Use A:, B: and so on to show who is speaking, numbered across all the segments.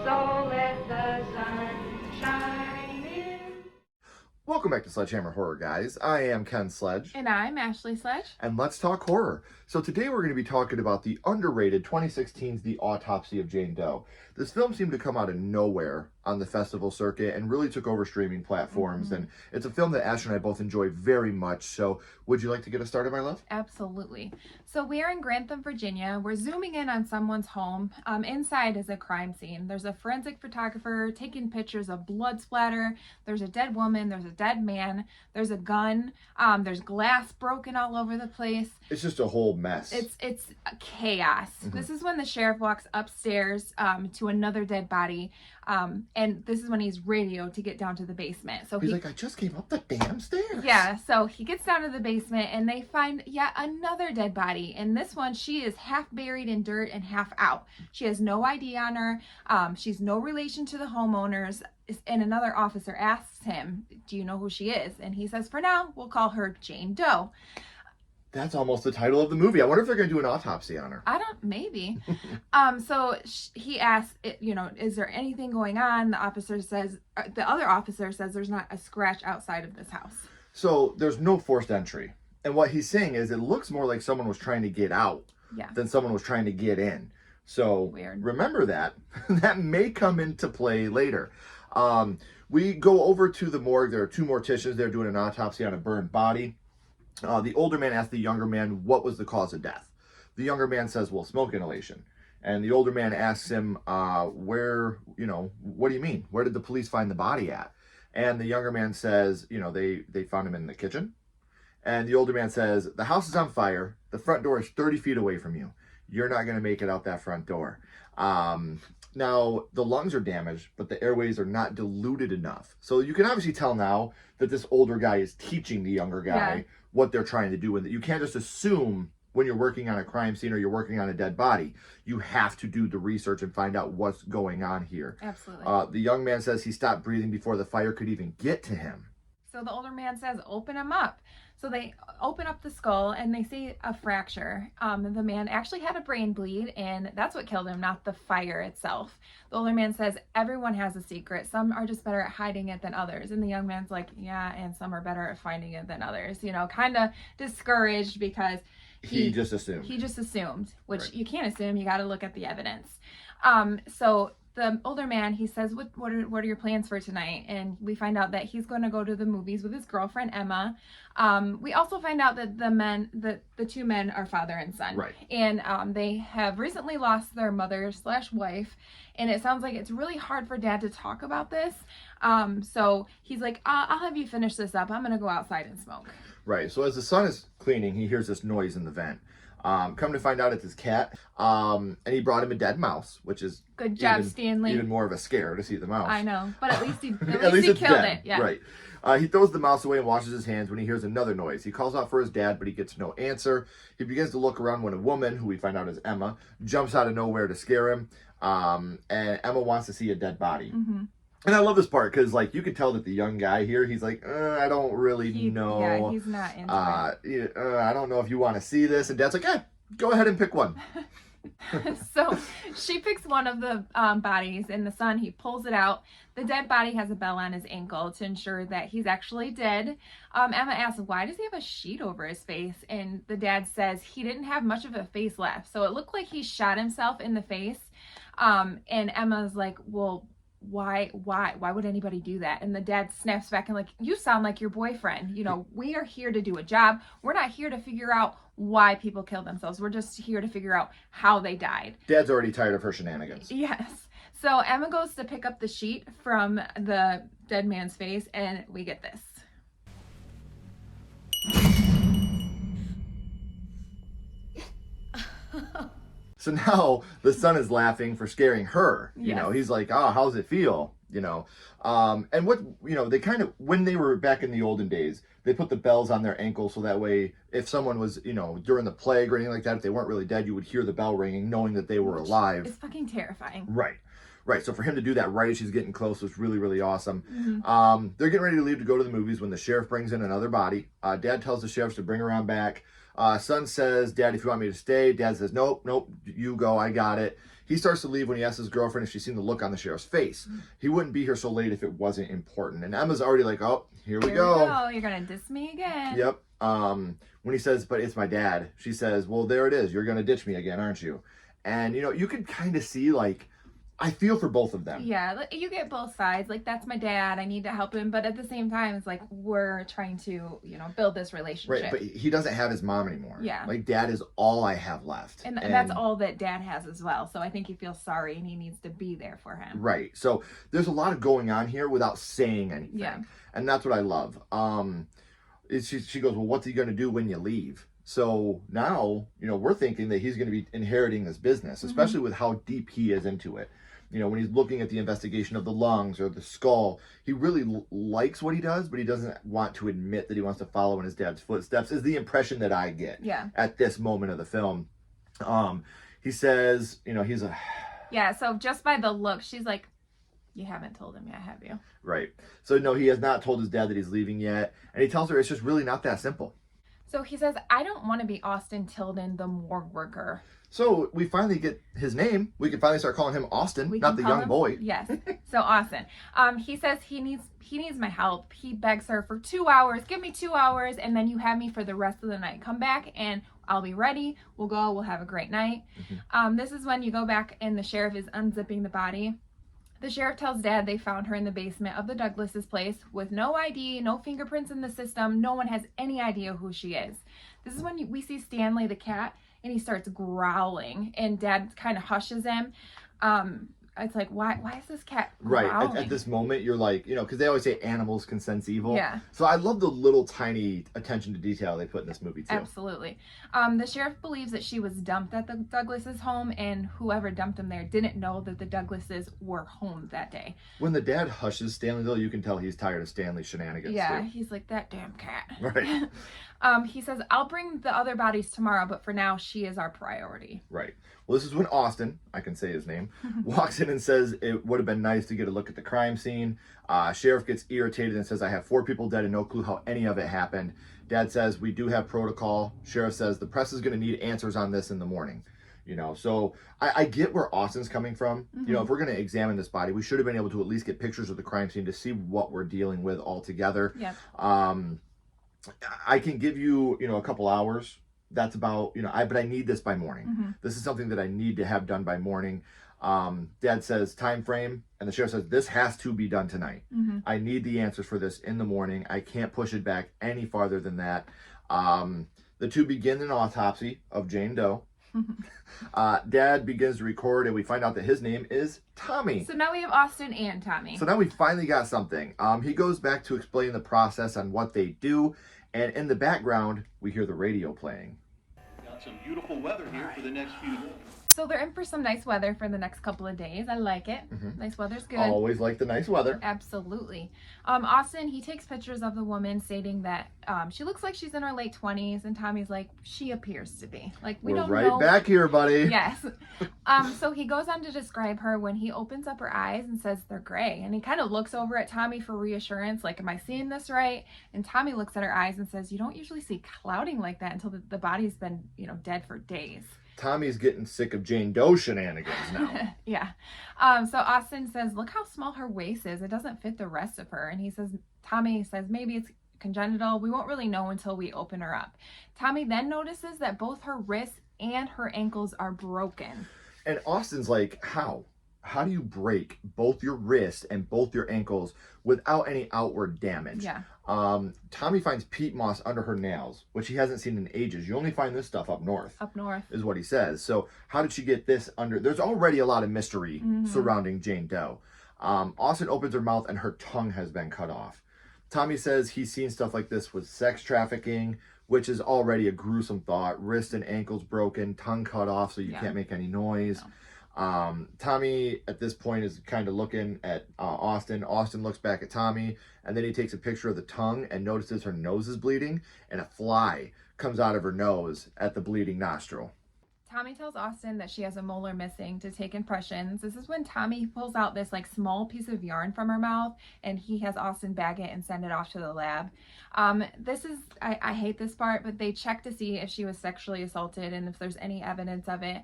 A: So let the sun shine in.
B: Welcome back to Sledgehammer Horror, guys. I am Ken Sledge.
C: And I'm Ashley Sledge.
B: And let's talk horror. So today we're going to be talking about the underrated 2016's The Autopsy of Jane Doe. This film seemed to come out of nowhere on the festival circuit and really took over streaming platforms. And it's a film that Ash and I both enjoy very much. So would you like to get us started, my love?
C: Absolutely. So we are in Grantham, Virginia. We're zooming in on someone's home. Inside is a crime scene. There's a forensic photographer taking pictures of blood splatter. There's a dead woman. There's a dead man. There's a gun. There's glass broken all over the place.
B: It's just a whole mess.
C: It's chaos. This is when the sheriff walks upstairs to another dead body. And this is when he's radioed to get down to the basement. So
B: he's like, I just came up the damn stairs.
C: Yeah, so he gets down to the basement and they find yet another dead body. And this one, she is half buried in dirt and half out. She has no ID on her. She's no relation to the homeowners. And another officer asks him, do you know who she is? And he says, for now, we'll call her Jane Doe.
B: That's almost the title of the movie. I wonder if they're going to do an autopsy on her.
C: Maybe. So he asks, is there anything going on? The other officer says there's not a scratch outside of this house.
B: So there's no forced entry. And what he's saying is it looks more like someone was trying to get out than someone was trying to get in. So
C: Weird. Remember
B: that. That may come into play later. We go over to the morgue. There are two morticians there doing an autopsy on a burned body. The older man asks the younger man, what was the cause of death? The younger man says, well, smoke inhalation. And the older man asks him, what do you mean? Where did the police find the body at? And the younger man says, they found him in the kitchen. And the older man says, the house is on fire. The front door is 30 feet away from you. You're not going to make it out that front door. Now, the lungs are damaged, but the airways are not diluted enough. So you can obviously tell now that this older guy is teaching the younger guy what they're trying to do. And that you can't just assume when you're working on a crime scene or you're working on a dead body. You have to do the research and find out what's going on here.
C: Absolutely.
B: The young man says he stopped breathing before the fire could even get to him.
C: So the older man says, open him up. So they open up the skull and they see a fracture. The man actually had a brain bleed and that's what killed him, not the fire itself. The older man says, everyone has a secret. Some are just better at hiding it than others. And the young man's like, yeah, and some are better at finding it than others. Kind of discouraged because
B: he just assumed.
C: He just assumed, which you can't assume. You got to look at the evidence. So the older man, he says, what are your plans for tonight? And we find out that he's going to go to the movies with his girlfriend, Emma. We also find out that the two men are father and son.
B: Right.
C: And they have recently lost their mother/wife. And it sounds like it's really hard for dad to talk about this. So he's like, I'll have you finish this up. I'm going to go outside and smoke.
B: Right. So as the son is cleaning, he hears this noise in the vent. Come to find out it's his cat. And he brought him a dead mouse, which is
C: good job, Stanley.
B: Even more of a scare to see the mouse.
C: I know, but at least he
B: it's
C: killed
B: dead.
C: it. Yeah.
B: Right. He throws the mouse away and washes his hands when he hears another noise. He calls out for his dad, but he gets no answer. He begins to look around when a woman, who we find out is Emma, jumps out of nowhere to scare him. And Emma wants to see a dead body.
C: Mm-hmm.
B: And I love this part because, you can tell that the young guy here, he's like, I don't really know.
C: Yeah, he's not into it.
B: I don't know if you want to see this. And Dad's like, go ahead and pick one.
C: So she picks one of the bodies, and the son, he pulls it out. The dead body has a bell on his ankle to ensure that he's actually dead. Emma asks, why does he have a sheet over his face? And the dad says he didn't have much of a face left. So it looked like he shot himself in the face. And Emma's like, well, why would anybody do that? And the dad snaps back and like, you sound like your boyfriend. We are here to do a job. We're not here to figure out why people kill themselves. We're just here to figure out how they died.
B: Dad's already tired of her shenanigans.
C: Yes. So Emma goes to pick up the sheet from the dead man's face, and we get this.
B: So now the son is laughing for scaring her.
C: Yes.
B: He's like, how does it feel? And what, they kind of, when they were back in the olden days, they put the bells on their ankles so that way if someone was, during the plague or anything like that, if they weren't really dead, you would hear the bell ringing knowing that they were alive.
C: It's fucking terrifying.
B: Right. So for him to do that right as she's getting close was really, really awesome.
C: Mm-hmm.
B: They're getting ready to leave to go to the movies when the sheriff brings in another body. Dad tells the sheriff to bring her on back. Son says, Dad, if you want me to stay. Dad says, nope, you go, I got it. He starts to leave when he asks his girlfriend if she's seen the look on the sheriff's face. He wouldn't be here so late if it wasn't important. And Emma's already like, oh, here we go.
C: You're going to diss me again.
B: Yep. When he says, but it's my dad, she says, well, there it is. You're going to ditch me again, aren't you? And, you know, you can kind of see, like, I feel for both of them.
C: Yeah, you get both sides. Like, that's my dad. I need to help him. But at the same time, it's like we're trying to, you know, build this relationship.
B: Right, but he doesn't have his mom anymore.
C: Yeah.
B: Like, dad is all I have left.
C: And that's all that dad has as well. So I think he feels sorry and he needs to be there for him.
B: Right. So there's a lot of going on here without saying anything.
C: Yeah.
B: And that's what I love. She goes, well, what's he going to do when you leave? So now, you know, we're thinking that he's going to be inheriting this business, especially with how deep he is into it. You know, when he's looking at the investigation of the lungs or the skull, he really likes what he does, but he doesn't want to admit that he wants to follow in his dad's footsteps, is the impression that I get at this moment of the film. He says, you know, he's a...
C: Yeah, so just by the look, she's like, you haven't told him yet, have you?
B: Right. So, no, he has not told his dad that he's leaving yet. And he tells her it's just really not that simple.
C: So he says, I don't want to be Austin Tilden, the morgue worker.
B: So we finally get his name. We can finally start calling him Austin, not the young boy.
C: Yes. So Austin. He says he needs my help. He begs her for 2 hours. Give me 2 hours, and then you have me for the rest of the night. Come back, and I'll be ready. We'll go. We'll have a great night. This is when you go back, and the sheriff is unzipping the body. The sheriff tells Dad they found her in the basement of the Douglas's place with no ID, no fingerprints in the system. No one has any idea who she is. This is when we see Stanley the cat, and he starts growling, and Dad kind of hushes him. It's like, why is this cat growling?
B: Right. At this moment, you're like, you know, because they always say animals can sense evil.
C: Yeah.
B: So I love the little tiny attention to detail they put in this movie, too.
C: Absolutely. The sheriff believes that she was dumped at the Douglas's home, and whoever dumped him there didn't know that the Douglases were home that day.
B: When the dad hushes Stanley, though, you can tell he's tired of Stanley's shenanigans,
C: Yeah,
B: too.
C: he's like, that damn cat.
B: Right.
C: He says, I'll bring the other bodies tomorrow, but for now, she is our priority.
B: Right. Well, this is when Austin, I can say his name, walks in and says it would have been nice to get a look at the crime scene. Sheriff gets irritated and says, I have 4 people dead and no clue how any of it happened. Dad says, we do have protocol. Sheriff says, the press is going to need answers on this in the morning. You know, so I get where Austin's coming from. You know, if we're going to examine this body, we should have been able to at least get pictures of the crime scene to see what we're dealing with altogether.
C: Yep.
B: I can give you, you know, a couple hours. That's about, you know, but I need this by morning. This is something that I need to have done by morning. Dad says time frame, and the sheriff says this has to be done tonight. I need the answers for this in the morning. I can't push it back any farther than that. The two begin an autopsy of Jane Doe. Dad begins to record, and we find out that his name is Tommy.
C: So now we have Austin and Tommy.
B: So now we finally got something. He goes back to explain the process on what they do, and in the background we hear the radio playing.
D: Got some beautiful weather here for the next few days.
C: So they're in for some nice weather for the next couple of days. I like it. Nice weather's good.
B: Always like the nice weather.
C: Absolutely. Austin, he takes pictures of the woman stating that she looks like she's in her late 20s, and Tommy's like, she appears to be. Like, we don't know.
B: We're right back here, buddy.
C: Yes. So he goes on to describe her when he opens up her eyes and says they're gray. And he kind of looks over at Tommy for reassurance, like, am I seeing this right? And Tommy looks at her eyes and says, you don't usually see clouding like that until the body's been, you know, dead for days.
B: Tommy's getting sick of Jane Doe shenanigans now.
C: Yeah. So Austin says, look how small her waist is. It doesn't fit the rest of her. And Tommy says, maybe it's congenital. We won't really know until we open her up. Tommy then notices that both her wrists and her ankles are broken.
B: And Austin's like, how? How do you break both your wrists and both your ankles without any outward damage?
C: Yeah.
B: Tommy finds peat moss under her nails, which he hasn't seen in ages. You only find this stuff up north.
C: Up north.
B: Is what he says. So how did she get this under? There's already a lot of mystery surrounding Jane Doe. Austin opens her mouth and her tongue has been cut off. Tommy says he's seen stuff like this with sex trafficking, which is already a gruesome thought. Wrist and ankles broken, tongue cut off so you can't make any noise.
C: No.
B: Tommy at this point is kind of looking at Austin. Austin looks back at Tommy, and then he takes a picture of the tongue and notices her nose is bleeding, and a fly comes out of her nose at the bleeding nostril.
C: Tommy tells Austin that she has a molar missing to take impressions. This is when Tommy pulls out this like small piece of yarn from her mouth, and he has Austin bag it and send it off to the lab. This is, I hate this part, but they check to see if she was sexually assaulted and if there's any evidence of it.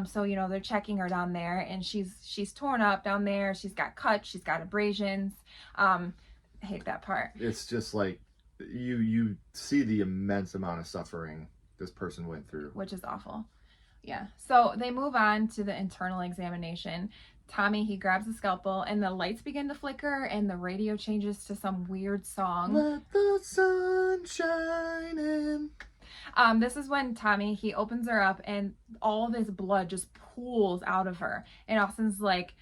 C: So, you know, they're checking her down there, and she's torn up down there. She's got cuts, she's got abrasions. I hate that part.
B: It's just like, you see the immense amount of suffering this person went through.
C: Which is awful. Yeah. So they move on to the internal examination. Tommy, he grabs a scalpel, and the lights begin to flicker, and the radio changes to some weird song.
B: Let the sun shine in.
C: This is when Tommy, he opens her up, and all this blood just pools out of her. And Austin's like,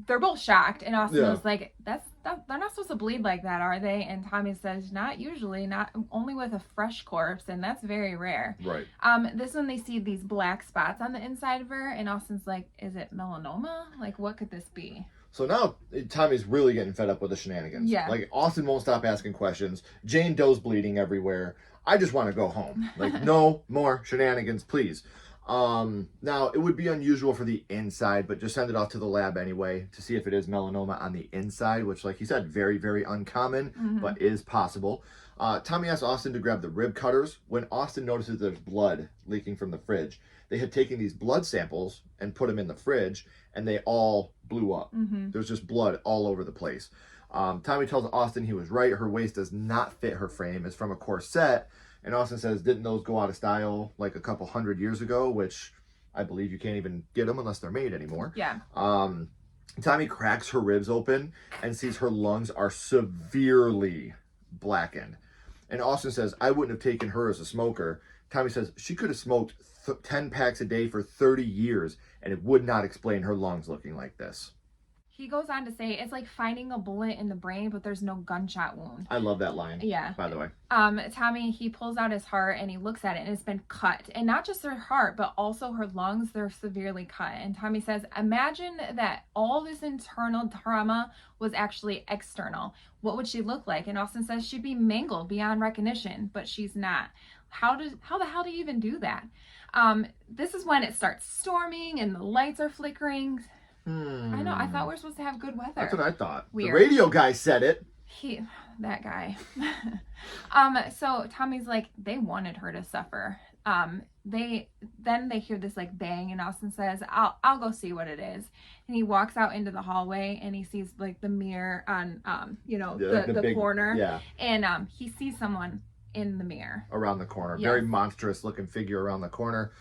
C: they're both shocked, and Austin was like, they're not supposed to bleed like that, are they? And Tommy says, not usually, not only with a fresh corpse, and that's very rare.
B: Right.
C: This one, they see these black spots on the inside of her, and Austin's like, is it melanoma? Like, what could this be?
B: So now Tommy's really getting fed up with the shenanigans.
C: Yeah.
B: Like, Austin won't stop asking questions. Jane Doe's bleeding everywhere. I just want to go home. Like, no more shenanigans, please. Now, it would be unusual for the inside, but just send it off to the lab anyway to see if it is melanoma on the inside, which, like you said, very, very uncommon, but is possible. Tommy asks Austin to grab the rib cutters. When Austin notices there's blood leaking from the fridge, they had taken these blood samples and put them in the fridge, and they all blew up. There's just blood all over the place. Tommy tells Austin he was right. Her waist does not fit her frame. It's from a corset. And Austin says, didn't those go out of style like a couple 100 years ago? Which I believe you can't even get them unless they're made anymore.
C: Yeah.
B: Tommy cracks her ribs open and sees her lungs are severely blackened. And Austin says, I wouldn't have taken her as a smoker. Tommy says, she could have smoked 10 packs a day for 30 years, and it would not explain her lungs looking like this.
C: He goes on to say, it's like finding a bullet in the brain, but there's no gunshot wound.
B: I love that line.
C: Yeah.
B: By the way.
C: Tommy, he pulls out his heart and he looks at it, and it's been cut. And not just her heart, but also her lungs, they're severely cut. And Tommy says, imagine that all this internal trauma was actually external. What would she look like? And Austin says she'd be mangled beyond recognition, but she's not. How the hell do you even do that? This is when it starts storming and the lights are flickering. I know. I thought we were supposed to have good weather.
B: That's what I thought.
C: Weird.
B: The radio guy said it.
C: That guy. So Tommy's like, they wanted her to suffer. They hear this like bang, and Austin says, I'll go see what it is. And he walks out into the hallway, and he sees like the mirror on the
B: big
C: corner.
B: Yeah.
C: And he sees someone in the mirror
B: around the corner.
C: Yes.
B: Very monstrous looking figure around the corner.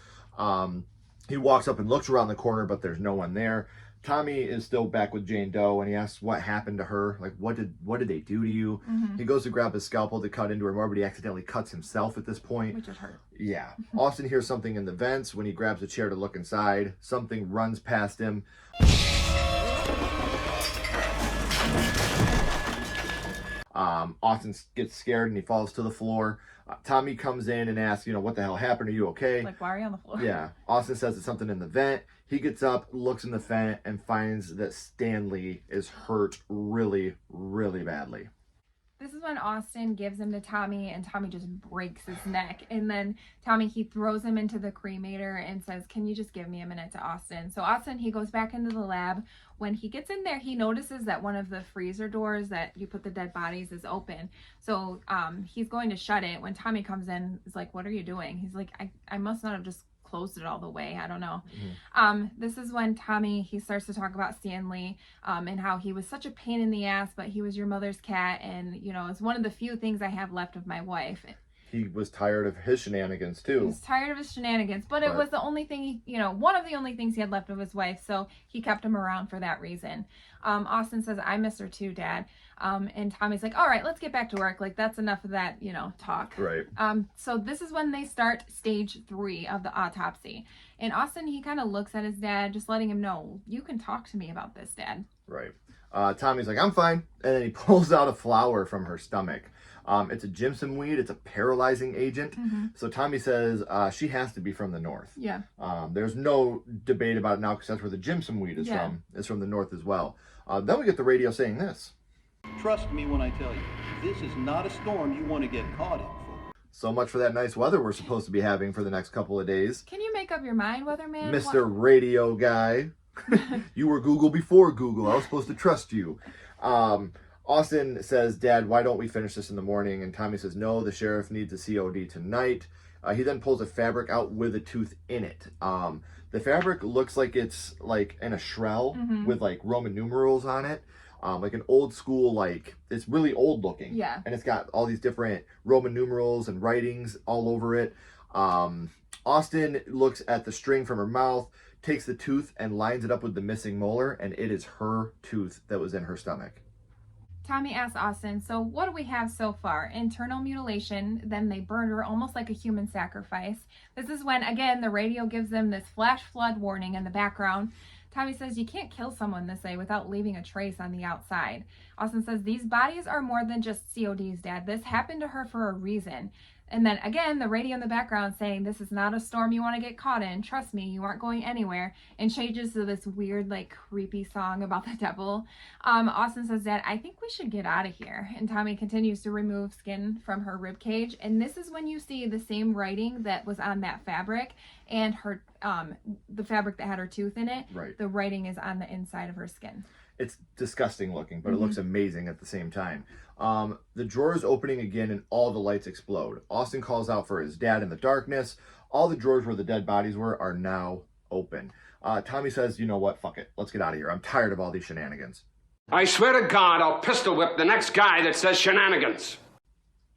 B: He walks up and looks around the corner, but there's no one there. Tommy is still back with Jane Doe, and he asks what happened to her. Like, what did they do to you? He goes to grab his scalpel to cut into her more, but he accidentally cuts himself at this point.
C: which would hurt.
B: Yeah. Austin hears something in the vents. When he grabs a chair to look inside, something runs past him. Austin gets scared and he falls to the floor. Tommy comes in and asks, what the hell happened? Are you okay?
C: Like, why are you on the floor?
B: Yeah. Austin says it's something in the vent. He gets up, looks in the vent, and finds that Stanley is hurt really, really badly.
C: This is when Austin gives him to Tommy, and Tommy just breaks his neck. And then Tommy, he throws him into the cremator and says, can you just give me a minute to Austin? So Austin, he goes back into the lab. When he gets in there, he notices that one of the freezer doors that you put the dead bodies is open. So he's going to shut it. When Tommy comes in, he's like, what are you doing? He's like, I must not have just closed it all the way. I don't know. This is when Tommy, he starts to talk about Stanley and how he was such a pain in the ass, but he was your mother's cat, and it's one of the few things I have left of my wife.
B: He was tired of his shenanigans too.
C: He was tired of his shenanigans, but it was the only thing one of the only things he had left of his wife, so he kept him around for that reason. Austin says, I miss her too, Dad. And Tommy's like, all right, let's get back to work. Like, that's enough of that, talk.
B: Right.
C: So this is when they start stage 3 of the autopsy. And Austin, he kind of looks at his dad, just letting him know, you can talk to me about this, Dad.
B: Right. Tommy's like, I'm fine. And then he pulls out a flower from her stomach. It's a Jimson weed. It's a paralyzing agent. So Tommy says she has to be from the north.
C: Yeah.
B: There's no debate about it now because that's where the Jimson weed is from. It's from the north as well. Then we get the radio saying this.
D: Trust me when I tell you, this is not a storm you want to get caught in.
B: So much for that nice weather we're supposed to be having for the next couple of days.
C: Can you make up your mind, weatherman?
B: Mr. Radio Guy. You were Google before Google. I was supposed to trust you. Austin says, Dad, why don't we finish this in the morning? And Tommy says, no, the sheriff needs a COD tonight. He then pulls a fabric out with a tooth in it. The fabric looks like it's like in a shell with like Roman numerals on it. Like an old school, like, it's really old looking.
C: Yeah.
B: And it's got all these different Roman numerals and writings all over it. Austin looks at the string from her mouth, takes the tooth and lines it up with the missing molar, and it is her tooth that was in her stomach.
C: Tommy asks Austin, so what do we have so far? Internal mutilation, then they burned her almost like a human sacrifice. This is when, again, the radio gives them this flash flood warning in the background. Tommy says, you can't kill someone this way without leaving a trace on the outside. Austin says, these bodies are more than just CODs, Dad. This happened to her for a reason. And then again, the radio in the background saying, this is not a storm you want to get caught in. Trust me, you aren't going anywhere. And changes to this weird, like, creepy song about the devil. Austin says, Dad, I think we should get out of here. And Tommy continues to remove skin from her rib cage. And this is when you see the same writing that was on that fabric and her, the fabric that had her tooth in it.
B: Right.
C: The writing is on the inside of her skin.
B: It's disgusting looking, but it looks amazing at the same time. The drawer is opening again and all the lights explode. Austin calls out for his dad in the darkness. All the drawers where the dead bodies were are now open. Tommy says, you know what, fuck it. Let's get out of here. I'm tired of all these shenanigans.
E: I swear to God, I'll pistol whip the next guy that says shenanigans.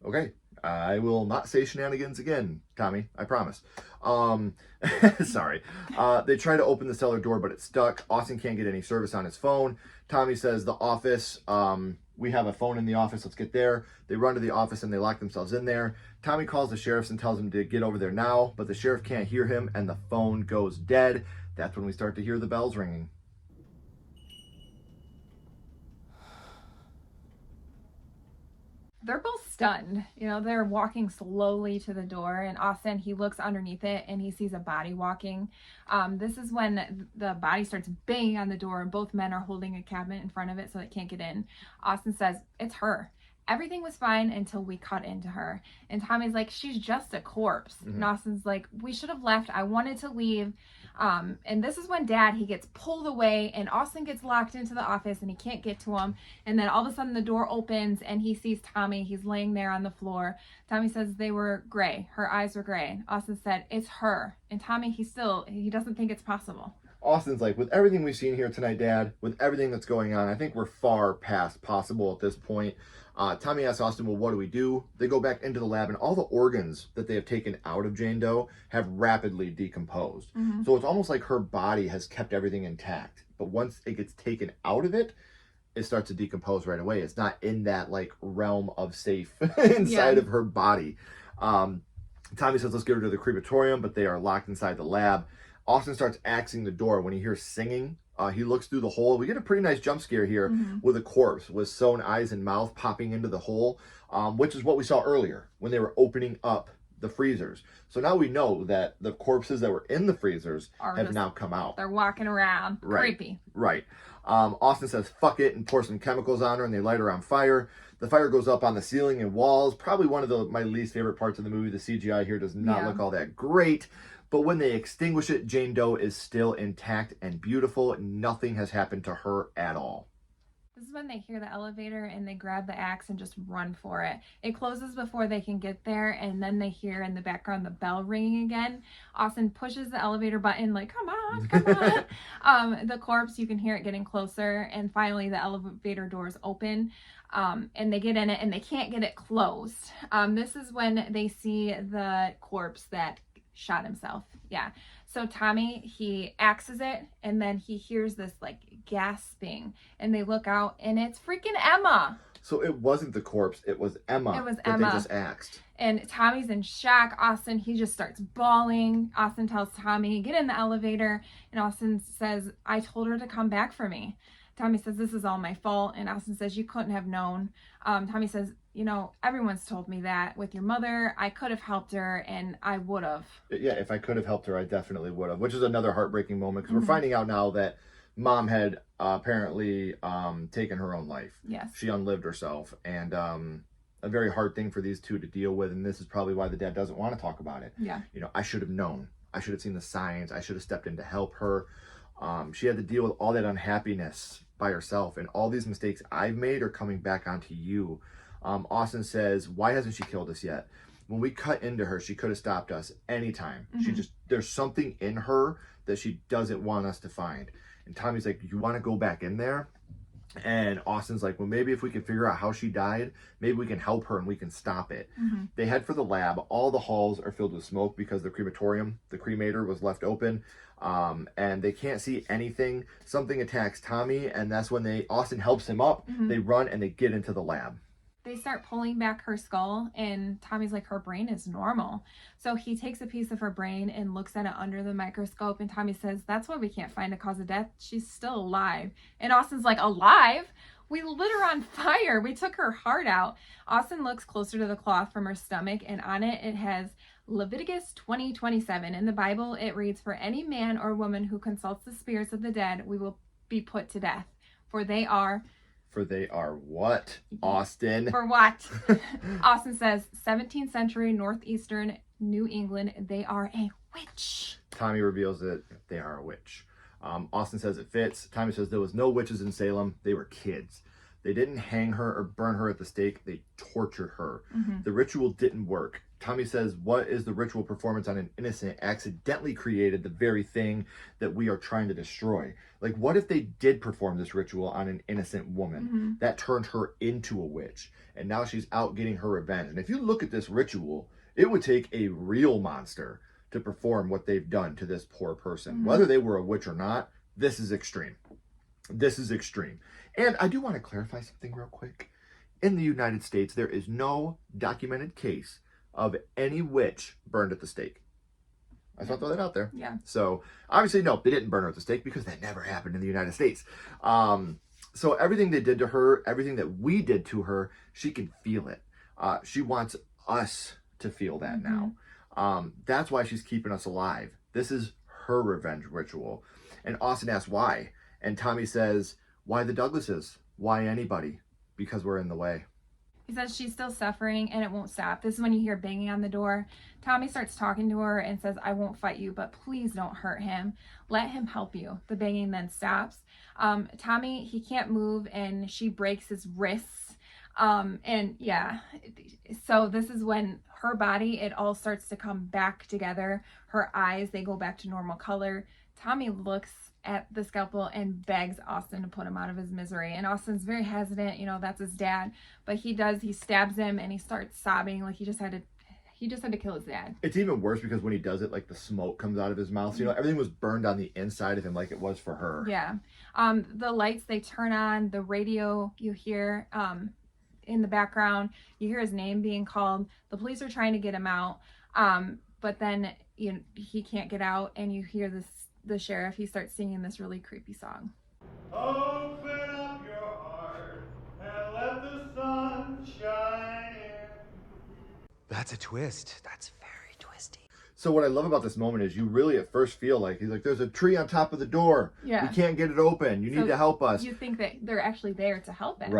B: Okay. I will not say shenanigans again, Tommy. I promise. Sorry. They try to open the cellar door, but it's stuck. Austin can't get any service on his phone. Tommy says, the office, we have a phone in the office. Let's get there. They run to the office and they lock themselves in there. Tommy calls the sheriff and tells him to get over there now, but the sheriff can't hear him and the phone goes dead. That's when we start to hear the bells ringing.
C: They're both stunned. You know, they're walking slowly to the door, and Austin, he looks underneath it and he sees a body walking. This is when the body starts banging on the door and both men are holding a cabinet in front of it so they can't get in. Austin says, it's her. Everything was fine until we cut into her. And Tommy's like, she's just a corpse. And Austin's like, we should have left. I wanted to leave. And this is when Dad, he gets pulled away and Austin gets locked into the office and he can't get to him. And then all of a sudden the door opens and he sees Tommy. He's laying there on the floor. Tommy says they were gray. Her eyes were gray. Austin said, it's her. And Tommy, he doesn't think it's possible.
B: Austin's like, with everything we've seen here tonight, Dad, with everything that's going on, I think we're far past possible at this point. Tommy asks Austin, well, what do we do? They go back into the lab and all the organs that they have taken out of Jane Doe have rapidly decomposed. So it's almost like her body has kept everything intact. But once it gets taken out of it, it starts to decompose right away. It's not in that like realm of safe inside of her body. Tommy says, let's get her to the crematorium, but they are locked inside the lab. Austin starts axing the door. When he hears singing, he looks through the hole. We get a pretty nice jump scare here with a corpse with sewn eyes and mouth popping into the hole, which is what we saw earlier when they were opening up the freezers. So now we know that the corpses that were in the freezers have now come out.
C: They're walking around.
B: Right.
C: Creepy.
B: Right. Austin says, fuck it, and pours some chemicals on her, and they light her on fire. The fire goes up on the ceiling and walls. Probably one of my least favorite parts of the movie. The CGI here does not look all that great. But when they extinguish it, Jane Doe is still intact and beautiful. Nothing has happened to her at all.
C: This is when they hear the elevator and they grab the axe and just run for it. It closes before they can get there, and then they hear in the background the bell ringing again. Austin pushes the elevator button like, come on, come on. The corpse, you can hear it getting closer, and finally the elevator doors open. And they get in it and they can't get it closed. This is when they see the corpse that shot himself. Yeah. So Tommy, he axes it and then he hears this like gasping and they look out and it's freaking Emma.
B: So it wasn't the corpse, it was Emma.
C: It was
B: that
C: Emma.
B: They just axed.
C: And Tommy's in shock. Austin, he just starts bawling. Austin tells Tommy, get in the elevator. And Austin says, I told her to come back for me. Tommy says, this is all my fault. And Austin says, you couldn't have known. Tommy says, you know, everyone's told me that with your mother. I could have helped her and I would have.
B: Yeah, if I could have helped her, I definitely would have, which is another heartbreaking moment because we're finding out now that Mom had apparently taken her own life.
C: Yes.
B: She unlived herself. And a very hard thing for these two to deal with, and this is probably why the dad doesn't want to talk about it.
C: Yeah.
B: You know, I should have known. I should have seen the signs. I should have stepped in to help her. She had to deal with all that unhappiness by herself, and all these mistakes I've made are coming back onto you. Austin says, why hasn't she killed us yet? When we cut into her, she could have stopped us anytime.
C: Mm-hmm.
B: There's something in her that she doesn't want us to find. And Tommy's like, you want to go back in there? And Austin's like, well, maybe if we can figure out how she died, maybe we can help her and we can stop it.
C: Mm-hmm.
B: They head for the lab. All the halls are filled with smoke because the crematorium, the cremator, was left open. And they can't see anything. Something attacks Tommy, and that's when Austin helps him up.
C: Mm-hmm.
B: They run and they get into the lab.
C: They start pulling back her skull, and Tommy's like, her brain is normal. So he takes a piece of her brain and looks at it under the microscope, and Tommy says, that's why we can't find a cause of death. She's still alive. And Austin's like, alive? We lit her on fire. We took her heart out. Austin looks closer to the cloth from her stomach, and on it, it has Leviticus 20:27. In the Bible, it reads, for any man or woman who consults the spirits of the dead, we will be put to death. For they are
B: what, Austin?
C: For what? Austin says, 17th century northeastern New England, they are a witch.
B: Tommy reveals that they are a witch. Austin says it fits. Tommy says there was no witches in Salem. They were kids. They didn't hang her or burn her at the stake. They tortured her.
C: Mm-hmm.
B: The ritual didn't work. Tommy says, what is the ritual performance on an innocent accidentally created the very thing that we are trying to destroy? Like, what if they did perform this ritual on an innocent woman?
C: Mm-hmm.
B: That turned her into a witch. And now she's out getting her revenge. And if you look at this ritual, it would take a real monster to perform what they've done to this poor person.
C: Mm-hmm.
B: Whether they were a witch or not, this is extreme. This is extreme. And I do want to clarify something real quick. In the United States, there is no documented case of any witch burned at the stake. I just want to throw that out there.
C: Yeah.
B: So, obviously, no, they didn't burn her at the stake because that never happened in the United States. So everything they did to her, everything that we did to her, she can feel it. She wants us to feel that now. That's why she's keeping us alive. This is her revenge ritual. And Austin asks why. And Tommy says, why the Douglases? Why anybody? Because we're in the way.
C: He says she's still suffering and it won't stop. This is when you hear banging on the door. Tommy starts talking to her and says, I won't fight you, but please don't hurt him. Let him help you. The banging then stops. Tommy, he can't move and she breaks his wrists. And yeah, so this is when her body, it all starts to come back together. Her eyes, they go back to normal color. Tommy looks at the scalpel and begs Austin to put him out of his misery. And Austin's very hesitant, you know, that's his dad. But he stabs him and he starts sobbing like he just had to kill his dad.
B: It's even worse because when he does it, like the smoke comes out of his mouth. So, you know, everything was burned on the inside of him like it was for her.
C: Yeah. The lights, they turn on, the radio you hear in the background, you hear his name being called. The police are trying to get him out. But then he can't get out and you hear the sheriff, he starts singing this really creepy song.
F: Open up your heart and let the sun shine in.
G: That's a twist. That's very twisty.
B: So what I love about this moment is you really at first feel like, he's like, there's a tree on top of the door.
C: Yeah.
B: We can't get it open. You need to help us.
C: You think that they're actually there to help him.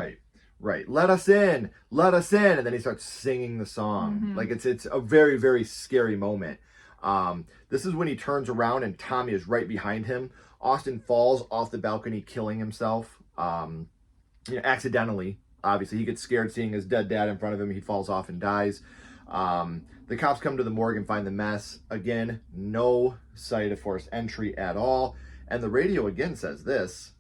B: Right. Let us in. Let us in. And then he starts singing the song.
C: Mm-hmm.
B: Like it's a very, very scary moment. This is when he turns around and Tommy is right behind him. Austin falls off the balcony, killing himself, accidentally. Obviously, he gets scared seeing his dead dad in front of him. He falls off and dies. The cops come to the morgue and find the mess. Again, no site of forced entry at all. And the radio again says this.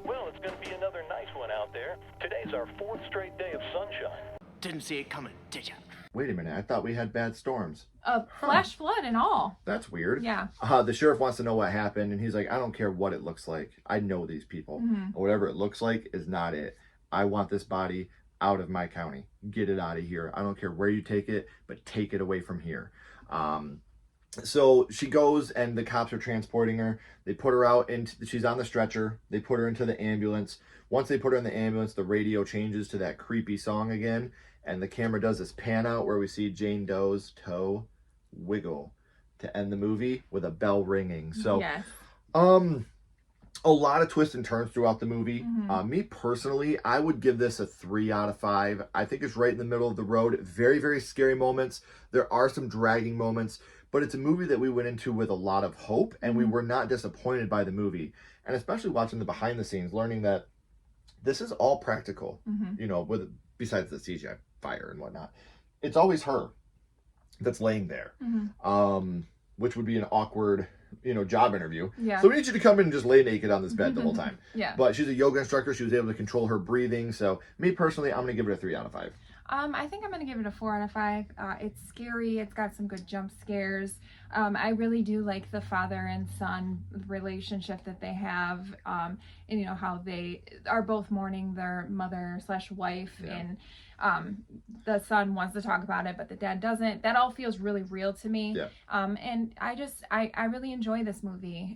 H: Well, it's going to be another nice one out there. Today's our 4th straight day of sunshine.
G: Didn't see it coming, did ya?
B: Wait a minute, I thought we had bad storms.
C: Flash flood and all.
B: That's weird.
C: Yeah.
B: The sheriff wants to know what happened, and he's like, I don't care what it looks like. I know these people.
C: Mm-hmm.
B: Whatever it looks like is not it. I want this body out of my county. Get it out of here. I don't care where you take it, but take it away from here. So she goes, and the cops are transporting her. They put her out, she's on the stretcher. They put her into the ambulance. Once they put her in the ambulance, the radio changes to that creepy song again. And the camera does this pan out where we see Jane Doe's toe wiggle to end the movie with a bell ringing. So,
C: yes.
B: A lot of twists and turns throughout the movie.
C: Mm-hmm.
B: Me personally, I would give this a 3 out of 5. I think it's right in the middle of the road. Very, very scary moments. There are some dragging moments, but it's a movie that we went into with a lot of hope, and we were not disappointed by the movie. And especially watching the behind the scenes, learning that this is all practical, you know, with besides the CGI fire and whatnot. It's always her that's laying there, which would be an awkward, you know, job interview.
C: Yeah.
B: So we need you to come in and just lay naked on this bed the whole time.
C: Yeah.
B: But she's a yoga instructor. She was able to control her breathing. So me personally, I'm going to give it a 3 out of 5.
C: I think I'm going to give it a 4 out of 5. It's scary. It's got some good jump scares. I really do like the father and son relationship that they have. And, you know, how they are both mourning their mother/wife.
B: Yeah.
C: And the son wants to talk about it, but the dad doesn't. That all feels really real to me.
B: Yeah.
C: And I really enjoy this movie.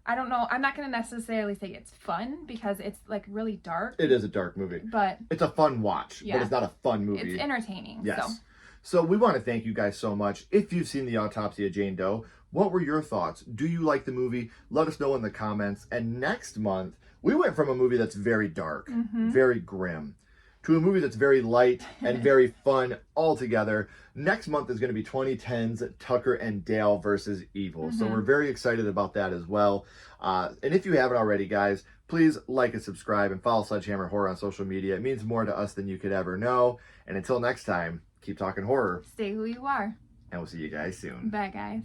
C: I don't know. I'm not going to necessarily say it's fun because it's like really dark.
B: It is a dark movie.
C: But
B: it's a fun watch,
C: yeah,
B: but it's not a fun movie.
C: It's entertaining.
B: Yes. So we want to thank you guys so much. If you've seen The Autopsy of Jane Doe, what were your thoughts? Do you like the movie? Let us know in the comments. And next month, we went from a movie that's very dark, very grim, to a movie that's very light and very fun altogether. Next month is going to be 2010's Tucker and Dale versus Evil. So we're very excited about that as well. And if you haven't already, guys, please like and subscribe and follow Sledgehammer Horror on social media. It means more to us than you could ever know. And until next time, keep talking horror.
C: Stay who you are.
B: And we'll see you guys soon.
C: Bye, guys.